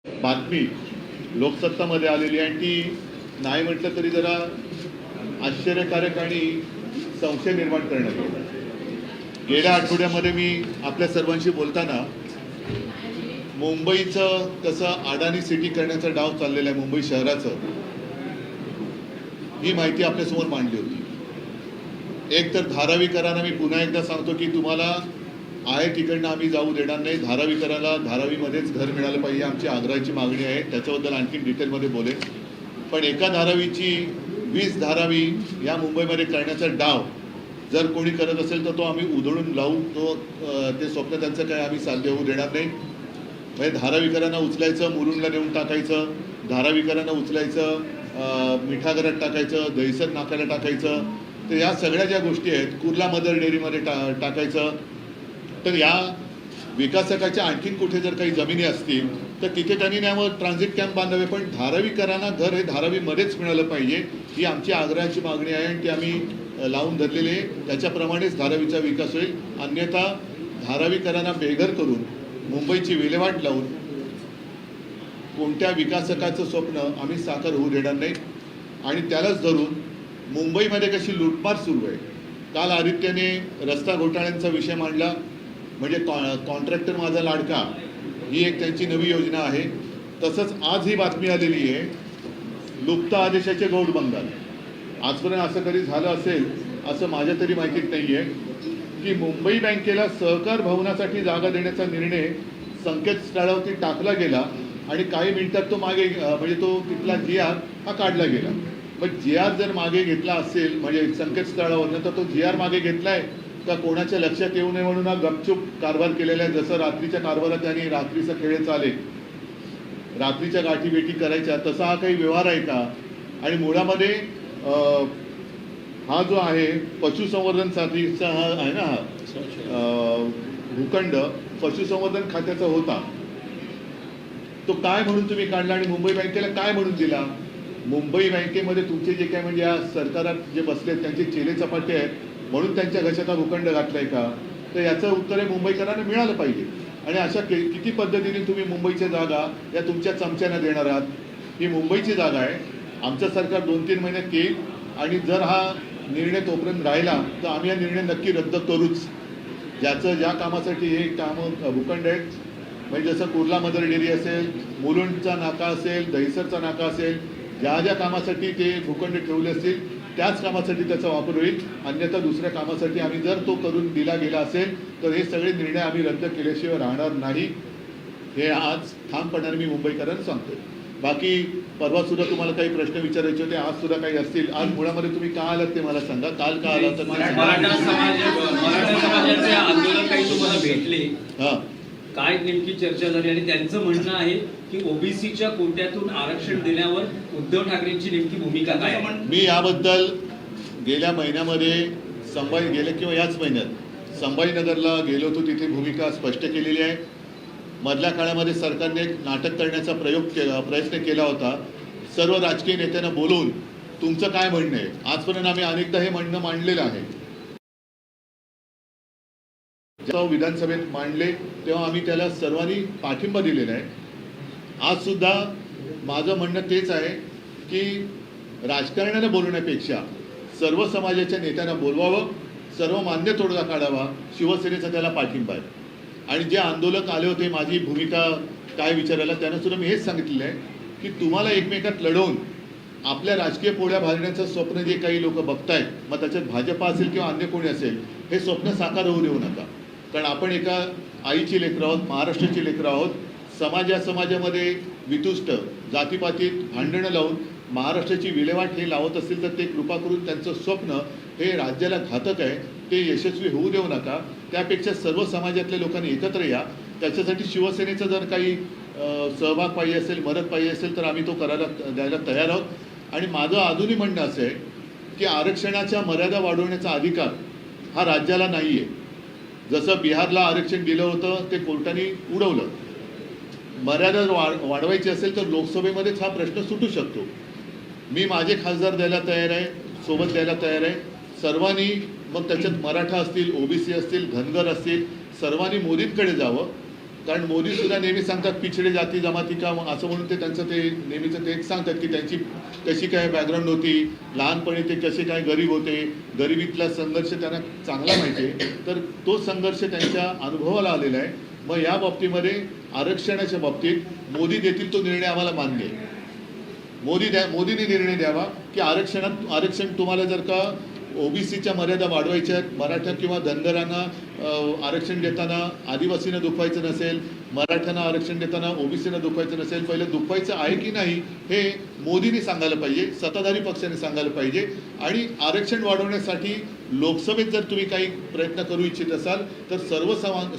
बातमी लोकसत्तामध्ये आलेली आणि ती नाही म्हटलं तरी जरा आश्चर्यकारक आणि संशय निर्माण करण्यात गेल्या आठवड्यामध्ये मी आपल्या सर्वांशी बोलताना मुंबईचं कसं अडाणी सिटी करण्याचा डाव चाललेला आहे, मुंबई शहराचं, ही माहिती आपल्यासमोर मांडली होती. एक तर धारावीकरांना मी पुन्हा एकदा सांगतो की तुम्हाला आहे तिकडनं आम्ही जाऊ देणार नाही. धारावीकराला धारावीमध्येच घर मिळालं पाहिजे, आमची आग्रहाची मागणी आहे. त्याच्याबद्दल आणखी डिटेलमध्ये बोलेन. पण एका धारावीची 20 धारावी या मुंबईमध्ये करण्याचा डाव जर कोणी करत असेल तर तो आम्ही उधळून लावू. ते स्वप्न त्यांचं काय आम्ही साध्य होऊ देणार नाही. म्हणजे धारावीकरांना उचलायचं, मुरुंडला नेऊन टाकायचं, धारावीकरांना उचलायचं, मिठागरात टाकायचं, दहिसर नाक्याला टाकायचं, तर या सगळ्या ज्या गोष्टी आहेत, कुर्ला मदर डेअरीमध्ये टाकायचं. तर या विकासकाच्या आणखीन कुठे जर काही जमिनी असतील तर तिथे त्यांनी न्यावं, ट्रान्झिट कॅम्प बांधावे. पण धारावीकरांना घर हे धारावीमध्येच मिळालं पाहिजे, ही आमची आग्रहाची मागणी आहे आणि ती आम्ही लावून धरलेली आहे. त्याच्याप्रमाणेच धारावीचा विकास होईल. अन्यथा धारावीकरांना बेघर करून मुंबईची विल्हेवाट लावून कोणत्या विकासकाचं स्वप्न आम्ही साकार होऊ देणार नाही. आणि त्यालाच धरून मुंबईमध्ये कशी लूटमार सुरू आहे. काल आदित्यने रस्ता घोटाळ्यांचा विषय मांडला, म्हणजे कॉन्ट्रॅक्टर माझा लाडका, ही एक त्यांची नवी योजना आहे. तसंच आज ही बातमी आलेली आहे, लुप्त आदेशाचे गौड बंगाल. आजपर्यंत असं कधी झालं असेल असं माझ्या तरी माहितीत नाही आहे की मुंबई बँकेला सहकार भवनासाठी जागा देण्याचा निर्णय संकेतस्थळावरती टाकला गेला आणि काही मिनिटात तो मागे म्हणजे तो तिथला GR हा काढला गेला. पण GR जर मागे घेतला असेल म्हणजे संकेतस्थळावरनं, तर तो GR मागे घेतलाय का कोणाच्या लक्षात येऊ नये म्हणून हा गपचूप कारभार केलेला आहे. जसं रात्रीच्या कारभारात त्यांनी रात्रीचा खेळ चाले, रात्रीच्या गाठीभेटी करायच्या, तसा हा काही व्यवहार आहे का? आणि मुळामध्ये हा जो आहे पशुसंवर्धन साठीचा हा आहे ना, हा भूखंड पशुसंवर्धन खात्याचा होता, तो काय म्हणून तुम्ही काढला आणि मुंबई बँकेला काय म्हणून दिला? मुंबई बँकेमध्ये तुमचे जे काय म्हणजे या सरकारात जे बसले त्यांचे चेले चपाटे आहेत म्हणून त्यांच्या घशात हा भूखंड घातलाय का? तर याचं उत्तर हे मुंबईकरांना मिळालं पाहिजे. आणि अशा किती पद्धतीने तुम्ही मुंबईच्या जागा या तुमच्या चमच्यांना देणार आहात? ही मुंबईची जागा आहे. आमचं सरकार 2-3 महिन्यात येईल आणि जर हा निर्णय तोपर्यंत राहिला तर आम्ही हा निर्णय नक्की रद्द करूच. ज्या कामासाठी हे कामं भूखंड आहेत, म्हणजे जसं कुर्ला मदर डेअरी असेल, मुलुंडचा नाका असेल, दहिसरचा नाका असेल, ज्या कामासाठी ते भूखंड ठेवले असतील त्याच कामासाठी त्याचा वापर होईल. अन्यथा दुसऱ्या कामासाठी आम्ही जर तो करून दिला गेला असेल तर हे सगळे निर्णय आम्ही रद्द केल्याशिवाय राहणार नाही. हे आज ठामपणाने मी मुंबईकरांना सांगतोय. बाकी परवा सुद्धा तुम्हाला काही प्रश्न विचारायचे होते, आज सुद्धा काही असतील. आज मुळामध्ये तुम्ही का आलात ते मला सांगा. काल का आलात? तर मराठा समाजाचे आंदोलन काही तुम्हाला भेटले, हा, काय नेमकी चर्चा झाली? आणि त्यांचं म्हणणं आहे की ओबीसीच्या कोट्यातून आरक्षण देण्यावर उद्धव ठाकरेंची नेमकी भूमिका काय? मी याबद्दल गेल्या महिन्यामध्ये गेल्या किंवा याच महिन्यात संभाजीनगरला गेलो होतो, तिथे भूमिका स्पष्ट केलेली आहे. मधल्या काळामध्ये सरकारने एक नाटक करण्याचा प्रयत्न केला होता, सर्व राजकीय नेत्यांना बोलवून तुमचं काय म्हणणं आहे. आजपर्यंत आम्ही अनेकदा हे म्हणणं मांडलेलं आहे. जेव्हा विधानसभेत मांडले तेव्हा आम्ही त्याला सर्वांनी पाठिंबा दिलेला आहे. आज सुद्धा माझं म्हणणं तेच आहे की राजकारणाने बोलवण्यापेक्षा सर्व समाजाच्या नेत्यांना बोलवावं, सर्व मान्य तोडगा काढावा. शिवसेनेचा त्याला पाठिंबा आहे. आणि जे आंदोलक आले होते माझी भूमिका काय विचारायला, त्यांना सुद्धा मी हेच सांगितलेलं आहे की तुम्हाला एकमेकात लढवून आपल्या राजकीय पोळ्या भाजण्याचं स्वप्न जे काही लोक बघतायत, मग त्याच्यात भाजपा असेल किंवा अन्य कोणी असेल, हे स्वप्न साकार होऊ देऊ नका. कारण आपण एका आईची लेकरं आहोत, महाराष्ट्राची लेकरं आहोत. समाजामध्ये वितुष्ट जातीपातीत भांडणं लावून महाराष्ट्राची विल्हेवाट हे लावत असतील तर ते कृपा करून त्यांचं स्वप्न हे राज्याला घातक आहे, ते यशस्वी होऊ देऊ नका. त्यापेक्षा सर्व समाजातल्या लोकांनी एकत्र या. त्याच्यासाठी शिवसेनेचा जर काही सहभाग पाहिजे असेल, मदत पाहिजे असेल तर आम्ही तो द्यायला तयार आहोत. आणि माझं अजूनही म्हणणं असं आहे की आरक्षणाच्या मर्यादा वाढवण्याचा अधिकार हा राज्याला नाही आहे. जसं बिहारला आरक्षण दिलं होतं ते कोर्टाने उडवलं. मर्यादा वाढवायची असेल तर लोकसभेमध्येच हा प्रश्न सुटू शकतो. मी माझे खासदार द्यायला तयार आहे, सोबत द्यायला तयार आहे. सर्वांनी, मग त्याच्यात मराठा असतील, ओबीसी असतील, धनगर असतील, सर्वांनी मोदींकडे जावं कारण मोदी सुद्धा नेहमी सांगतात पिछडे जाती जमाती का असं म्हणून ते त्यांचं ते नेहमीचं ते एक सांगतात की त्यांची कशी काय बॅकग्राऊंड होती, लहानपणी ते कसे काय गरीब होते, गरिबीतला संघर्ष त्यांना चांगला माहिती आहे. तर तो संघर्ष त्यांच्या अनुभवाला आलेला आहे. मग या बाबतीमध्ये आरक्षणाच्या बाबतीत मोदी देतील तो निर्णय आम्हाला मान्य आहे. मोदींनी निर्णय द्यावा की आरक्षण तुम्हाला जर का ओबीसीच्या मर्यादा वाढवायच्या आहेत, मराठा किंवा धनगरांना आरक्षण देताना आदिवासींना दुखवायचं नसेल, मराठ्यांना आरक्षण देताना ओबीसींना दुखवायचं नसेल, पहिलं दुखवायचं आहे की नाही हे मोदींनी सांगायला पाहिजे, सत्ताधारी पक्षाने सांगायला पाहिजे. आणि आरक्षण वाढवण्यासाठी लोकसभेत जर तुम्ही काही प्रयत्न करू इच्छित असाल तर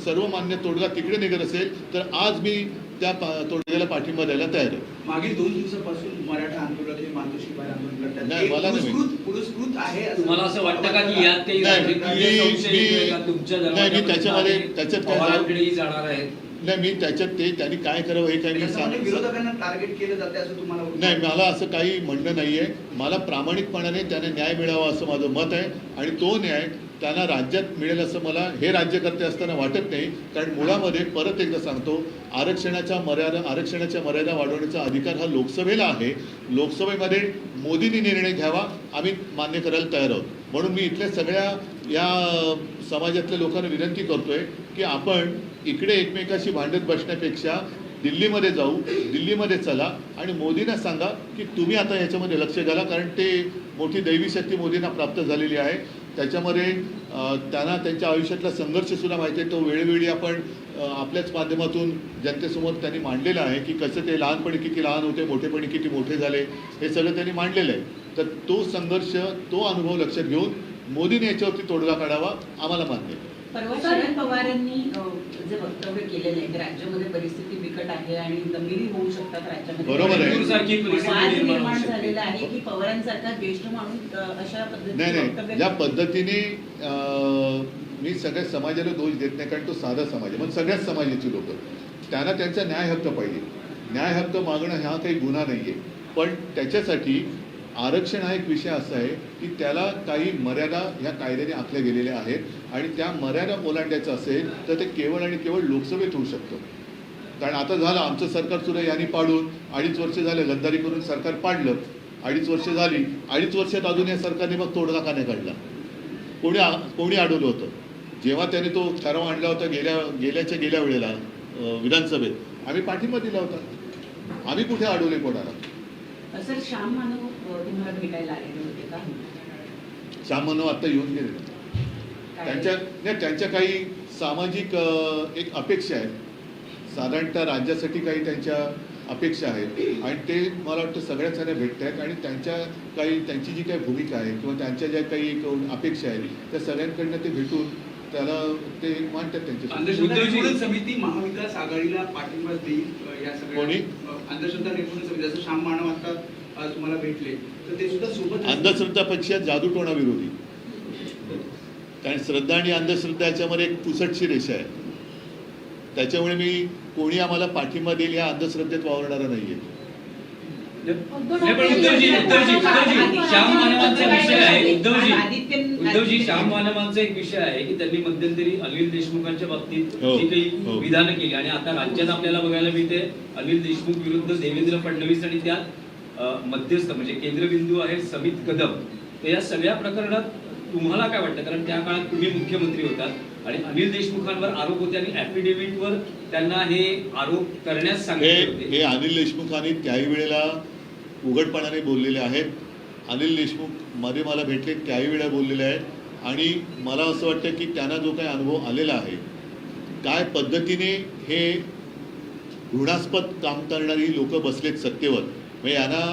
सर्वमान्य तोडगा तिकडे निघत असेल तर आज मी त्या तोडग्याला पाठिंबा द्यायला तयार आहे. मागील 2 दिवसापासून मराठा आंदोलक हे मातोश्री बाहेर आंदोलन करतात. नाही, मला नाही पुरस्कृत आहे. तुम्हाला असं वाटतं का की यात काही राजकीय संशय येतोय का? तुमच्या त्याच्यात काय पवारांकडेही जाणार आहेत? नाही, मी त्याच्यात ते त्यांनी काय करावं हे काही मी सांग विरोधकांना टार्गेट केलं जाते असं तुम्हाला नाही, मला असं काही म्हणणं नाहीये. मला प्रामाणिकपणाने त्याने न्याय मिळावा असं माझं मत आहे आणि तो न्याय त्यांना राज्यात मिळेल असं मला हे राज्यकर्ते असताना वाटत नाही. कारण मुळामध्ये परत एकदा सांगतो, आरक्षणाच्या मर्यादा वाढवण्याचा अधिकार हा लोकसभेला आहे. लोकसभेमध्ये मोदींनी निर्णय घ्यावा, आम्ही मान्य करायला तयार आहोत. म्हणून मी इथल्या सगळ्या या समाजातल्या लोकांना विनंती करतोय की आपण इकडे एकमेकाशी भांडत बसण्यापेक्षा दिल्लीमध्ये जाऊ, दिल्लीमध्ये चला आणि मोदींना सांगा की तुम्ही आता याच्यामध्ये लक्ष घाला. कारण ते मोठी दैवी शक्ती मोदींना प्राप्त झालेली आहे. त्याच्यामध्ये त्यांना त्यांच्या आयुष्यातला संघर्षसुद्धा माहिती आहे. तो वेळोवेळी आपण आपल्याच माध्यमातून जनतेसमोर त्यांनी मांडलेलं आहे की कसं ते लहानपणी किती लहान होते, मोठेपणी किती मोठे झाले, हे सगळं त्यांनी मांडलेलं आहे. तर तो संघर्ष, तो अनुभव लक्षात घेऊन मोदीने याच्यावरती तोडगा काढावा, आम्हाला मान्य आहे. परवा शरद पवारांनी जे वक्तव्य केलेले आहे की राज्यामध्ये परिस्थिती बिकट आहे आणि गंभीर होऊ शकतात राज्यामध्ये, बरोबर आहे. वाद निर्माण झालेला आहे की पवारांसारखा ज्येष्ठ माणूस अशा नाही, पद्धतीने ज्या पद्धतीने मी सगळ्या समाजाला दोष देत नाही, कारण तो साधा समाज आहे. मग सगळ्याच समाजाची लोक, त्यांना त्यांचा न्याय हक्क पाहिजे. न्याय हक्क मागणं हा काही गुन्हा नाही आहे. पण त्याच्यासाठी आरक्षण हा एक विषय असा आहे की त्याला काही मर्यादा ह्या कायद्याने आखल्या गेलेल्या आहेत आणि त्या मर्यादा ओलांडायचं असेल तर ते केवळ आणि केवळ लोकसभेत होऊ शकतं. कारण आता झालं आमचं सरकार सुद्धा यांनी पाडून 2.5 वर्ष झाले, गद्दारी करून सरकार पाडलं, 2.5 वर्ष झाली. 2.5 वर्षात अजून या सरकारने मग तोडगा का नाही काढला? कोणी अडवलं होतं? जेव्हा त्याने तो ठराव आणला होता गेल्या वेळेला विधानसभेत आम्ही पाठिंबा दिला होता. आम्ही कुठे अडवले कोणाला? सर, श्याम मानव तुम्हाला भेटायला आलेले होते का? श्याम मानव आता येऊन गेले. त्यांच्या काही सामाजिक एक अपेक्षा आहेत, साधारणतः राज्यासाठी काही त्यांच्या अपेक्षा आहेत आणि ते मला वाटतं सगळ्याच जण भेटत आहेत आणि त्यांची जी काही भूमिका आहे किंवा त्यांच्या ज्या काही अपेक्षा आहेत त्या सगळ्यांकडनं ते भेटून त्याला ते मांडतात. त्यांच्या निर्मूलन समिती महाविकास आघाडीला पाठिंबा देईल या सगळ्या कोणी? अंधश्रद्धा निर्मूलन समिती, जसं श्याम मानव आता तुम्हाला भेटले तर ते सुद्धा सोबत अंधश्रद्धापेक्षा जादूटोणा विरोधी. कारण श्रद्धा आणि अंधश्रद्धा याच्यामध्ये एक पुसटशी रेषा आहे. त्याच्यामुळे मी कोणी आम्हाला पाठिंबा देईल या अंधश्रद्धेत वावरणारा नाहीये. श्याम मानवांचा विषय आहे उद्धवजी श्याम मानवांचा एक विषय आहे की त्यांनी मध्यंतरी अनिल देशमुखांच्या बाबतीत जी काही विधानं केली आणि आता राज्यात आपल्याला बघायला मिळते अनिल देशमुख विरुद्ध देवेंद्र फडणवीस आणि त्यात मध्यस्थ म्हणजे केंद्रबिंदू आहे समित कदम. तर या सगळ्या प्रकरणात तुम्हाला काय वाटतं? कारण त्या काळात तुम्ही मुख्यमंत्री होतात आणि अनिल देशमुखांवर आरोप होते आणि ॲफिडेव्हिटवर त्यांना हे आरोप करण्यास सांगितले होते. हे अनिल देशमुखांनी त्याही वेळेला उघडपणाने बोललेले आहेत. अनिल देशमुख मध्ये मला भेटले त्याही वेळा बोललेले आहेत आणि मला असं वाटतं की त्यांना जो काही अनुभव आलेला आहे, काय पद्धतीने हे घृणास्पद काम करणारी लोक बसलेत सत्तेवर, म्हणजे यांना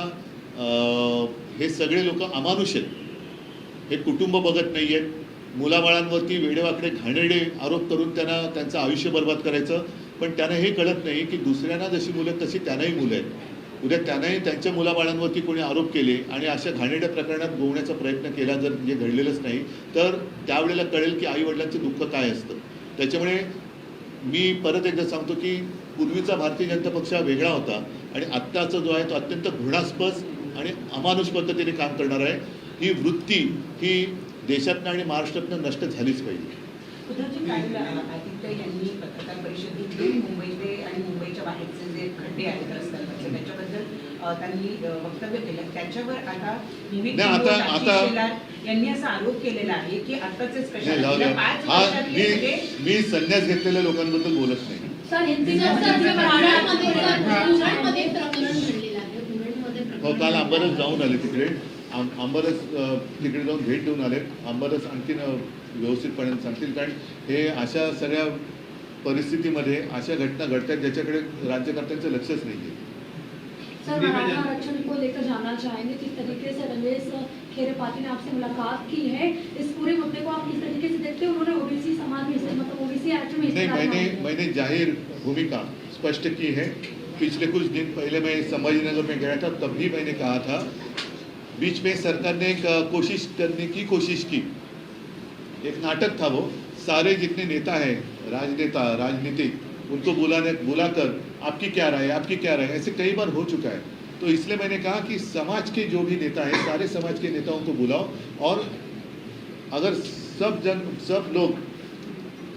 हे सगळे लोक अमानुष आहेत. हे कुटुंब बघत नाही आहेत. मुलाबाळांवरती वेडेवाकडे घाणेरडे आरोप करून त्यांना त्यांचं आयुष्य बर्बाद करायचं. पण त्यांना हे कळत नाही की दुसऱ्यांना जशी मुलं तशी त्यांनाही मुलं आहेत. उद्या त्यांनाही त्यांच्या मुलाबाळांवरती कोणी आरोप केले आणि अशा घाणेरड्या प्रकरणात गोवण्याचा प्रयत्न केला, जर जे घडलेलंच नाही तर त्यावेळेला कळेल की आईवडिलांचं दुःख काय असतं. त्याच्यामुळे मी परत एकदा सांगतो की पूर्वीचा भारतीय जनता पक्ष हा वेगळा होता आणि आत्ताचा जो आहे तो अत्यंत घृणास्पद आणि अमानुष पद्धतीने काम करणार आहे. ही वृत्ती ही देशातनं आणि महाराष्ट्रातनं नष्ट झालीच पाहिजे. उद्धवजी काल आदित्य यांनी पत्रकार परिषदेत मुंबईचे आणि मुंबईच्या बाहेरचे जे खड्डे आहेत रस्त्यांवरचे त्याच्याबद्दल त्यांनी वक्तव्य केलं. त्याच्यावर आता विविध यांनी असा आरोप केलेला आहे की आताचेच मी संन्यास घेतलेल्या लोकांबद्दल बोलत नाही. हो, काल अंबारस जाऊन आले तिकडे. अंबारस तिकडे जाऊन भेट देऊन आले. अंबारस आणखीन व्यवस्थितपणे सांगतील, कारण हे अशा सगळ्या परिस्थितीमध्ये अशा घटना घडतात ज्याच्याकडे राज्यकर्त्यांचं लक्षच नाही आहे. सर, मराठा आरक्षण को लेकर जानना चाहेंगे किस तरीके से रमेश खेरेपाती ने आपसे मुलाकात की है, इस पूरे मुद्दे को आप किस तरीके से देखते हैं? उन्होंने ओबीसी समाज में से मतलब ओबीसी एक्ट में नहीं, मैंने जाहिर भूमिका स्पष्ट की है. पिछले कुछ दिन पहले मैं संभाजीनगर में गया था, तब भी मैंने कहा था. बीच में सरकार ने एक कोशिश करने की कोशिश की, एक नाटक था वो. सारे जितने नेता हैं, राजनेता राजनीतिक, उनको बुलाकर आपकी क्या राय, आपकी क्या राय, ऐसे कई बार हो चुका है. तो इसलिए मैंने कहा कि समाज के जो भी नेता हैं, सारे समाज के नेताओं को बुलाओ, और अगर सब लोग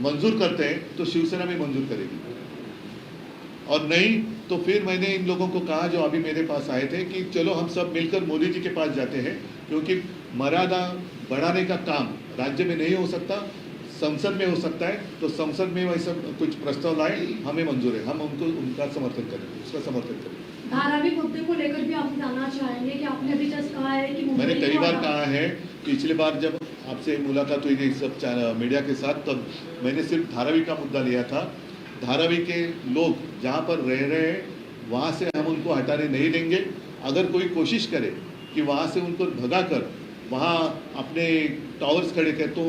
मंजूर करते हैं तो शिवसेना भी मंजूर करेगी, और नहीं तो फिर मैंने इन लोगों को कहा जो अभी मेरे पास आए थे कि चलो हम सब मिलकर मोदी जी के पास जाते हैं, क्योंकि मर्यादा बढ़ाने का काम राज्य में नहीं हो सकता, संसद में हो सकता है. तो संसद में वैसा कुछ प्रस्ताव लाए, हमें मंजूर है, हम उनका समर्थन करेंगे, उसका समर्थन करेंगे. धारावी मुद्दे को लेकर भी आप जानना चाहेंगे कि आपने अभी जस्ट कहा है कि मैंने कई बार कहा है. पिछली बार जब आपसे मुलाकात हुई थी सब मीडिया के साथ, तब मैंने सिर्फ धारावी का मुद्दा लिया था. धारावी के लोग जहाँ पर रह रहे हैं वहाँ से हम उनको हटाने नहीं देंगे. अगर कोई कोशिश करे कि वहाँ से उनको भगाकर वहाँ अपने टावर्स खड़े करें तो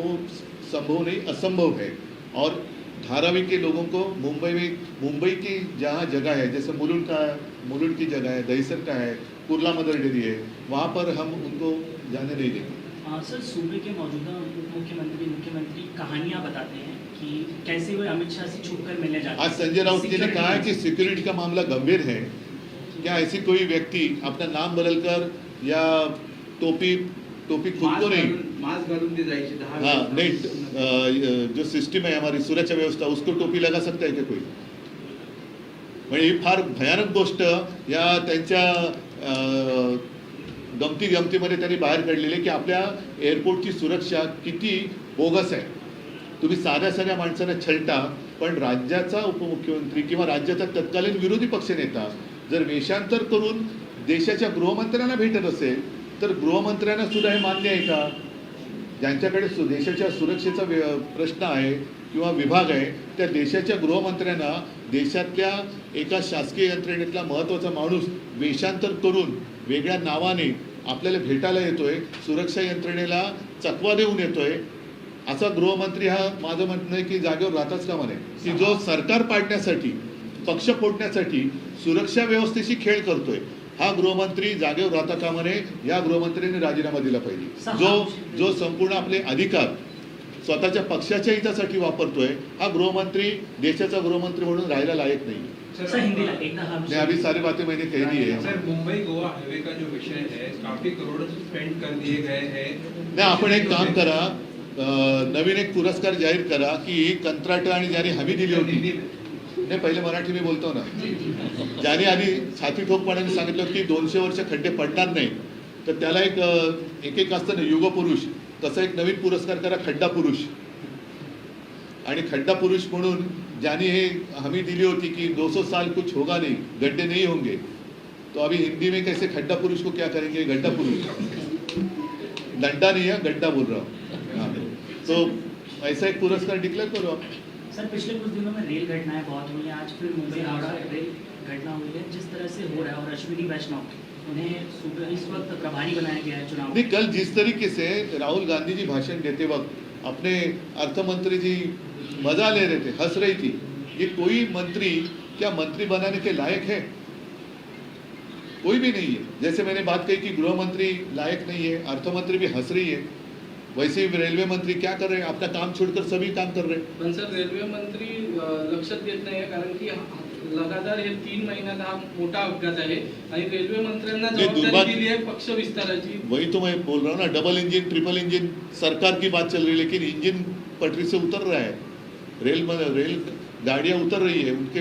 संभव नहीं, असंभव है. और धारावी के लोगों को मुंबई की जहाँ जगह है, जैसे मुलुंड की जगह है, दहीसर का है, कुर्ला मदर डेरी है, वहाँ पर हम उनको जाने नहीं देंगे. सर, सूबे के मौजूदा मुख्यमंत्री कहानियां बताते हैं कि कैसे वो अमित शाह से छुपकर मिलने जाते हैं. आज संजय राउत जी ने कहा है कि सिक्योरिटी का मामला गंभीर है. क्या ऐसी कोई व्यक्ति अपना नाम बदलकर या टोपी खुद को नहीं, मास्क घालून ते जायचे, हाँ नहीं, जो सिस्टम है हमारी सुरक्षा व्यवस्था, उसको टोपी लगा सकता है क्या कोई? म्हणजे ही फार भयानक गोष्ट या त्यांच्या गमतीमध्ये त्यांनी बाहेर काढलेली की आपल्या एअरपोर्टची सुरक्षा किती बोगस आहे. तुम्ही साध्या माणसांना छळता, पण राज्याचा उपमुख्यमंत्री किंवा राज्याचा तत्कालीन विरोधी पक्षनेता जर वेषांतर करून देशाच्या गृहमंत्र्यांना भेटत असेल तर गृहमंत्र्यांना सुद्धा हे मान्य आहे का? ज्यांच्याकडे देशाच्या सुरक्षेचा प्रश्न आहे किंवा विभाग आहे, त्या देशाच्या गृहमंत्र्यांना देशातल्या एका शासकीय यंत्रणेतला महत्त्वाचा माणूस वेषांतर करून वेगळ्या नावाने आपल्याला भेटायला येतोय, सुरक्षा यंत्रणेला चकवा देऊन येतोय, असा गृहमंत्री हा माझं म्हणणं आहे की जागेवर राहताच कामा नये. की जो सरकार पाडण्यासाठी, पक्ष फोडण्यासाठी सुरक्षा व्यवस्थेशी खेळ करतोय, हा गृहमंत्री जागेवर राहता कामा नये. या गृहमंत्र्यांनी राजीनामा दिला पाहिजे. जो संपूर्ण आपले अधिकार स्वतःच्या पक्षाच्या हितासाठी वापरतोय, हा गृहमंत्री देशाचा गृहमंत्री म्हणून राहायला लायक नहीं. अभी सारी बातें मैंने कह दी है. सर, मुंबई गोवा हाईवे का जो विषय है, काफी करोड़ स्पेंड कर दिए गए हैं. नाही, आपण एक काम करा, नवीन एक पुरस्कार जाहीर करा की कंत्राट आणि ज्याने हमी दिली होती, नाही पहिले मराठी मी बोलतो ना, ज्याने आधी छाती ठोकपणाने सांगितलं की 200 वर्ष खड्डे पडणार नाही, तर त्याला एक असतं ना युग पुरुष, तसा एक नवीन पुरस्कार करा, खड्डा पुरुष. आणि खड्डा पुरुष म्हणून ज्याने हे हमी दिली होती कि 200 साल कुछ होगा नहीं, गड्ढे नहीं होंगे, तो अभी हिंदी में कैसे खड्डा पुरुष को क्या करेंगे? गड्ढा पुरुष, डंडा नहीं है, गड्ढा बोल रहा हूँ. तो ऐसा एक पुरस्कार डिक्लेयर करो आप. सर, पिछले कुछ दिनों में रेल घटनाएं बहुत हुई हैं, आज फिर मुंबई हावड़ा रेल घटना हुई है. जिस तरह से हो रहा है, और अश्विनी वैष्णव उन्हें इस वक्त प्रभारी बनाया गया है चुनाव. नहीं, कल जिस तरीके से राहुल गांधी जी भाषण देते वक्त अपने अर्थमंत्री जी मजा ले रहे थे, हंस रही थी, ये कोई मंत्री क्या मंत्री बनाने के लायक है? कोई भी नहीं है. जैसे मैंने बात कही कि गृह मंत्री लायक नहीं है, अर्थमंत्री भी हंस रही है, वैसे ही रेलवे मंत्री क्या कर रहे हैं? अपना काम छोड़कर सभी काम कर रहे हैं. पण सर, रेल्वे मंत्री लक्षात देत नाही, कारण की लगातार हे 3 महिन्यात हा मोठा अपघात आहे आणि रेल्वे मंत्र्यांना जबाबदारी दिली आहे पक्ष विस्ताराची. वही तो मैं बोल रहा हूँ ना, डबल इंजन ट्रिपल इंजन सरकार की बात चल रही है, लेकिन इंजन पटरी से उतर रहा है, रेल गाड़ियां उतर रही है, उनके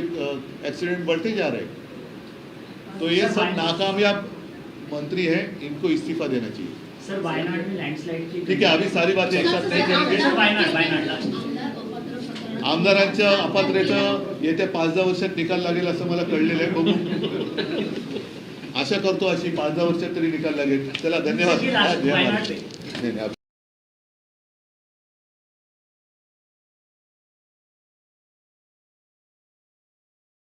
एक्सीडेंट बढ़ते जा रहे हैं। तो ये सब नाकामयाब मंत्री हैं, इनको इस्तीफा देना चाहिए। सर वायनाड में लैंडस्लाइड की ठीक आहे, आम्ही सारी बातें एक साथ नाही सर करेंगे। वायनाड आमदारांच्या अपात्रतेचा येत्या 5-10 वर्षात निकाल लागेल असं मला कळलेलं आहे, बघू। आशा करतो अशी 5-10 वर्षात तरी निकाल लागेल। चला धन्यवाद। वायनाड पे नाही, नाही,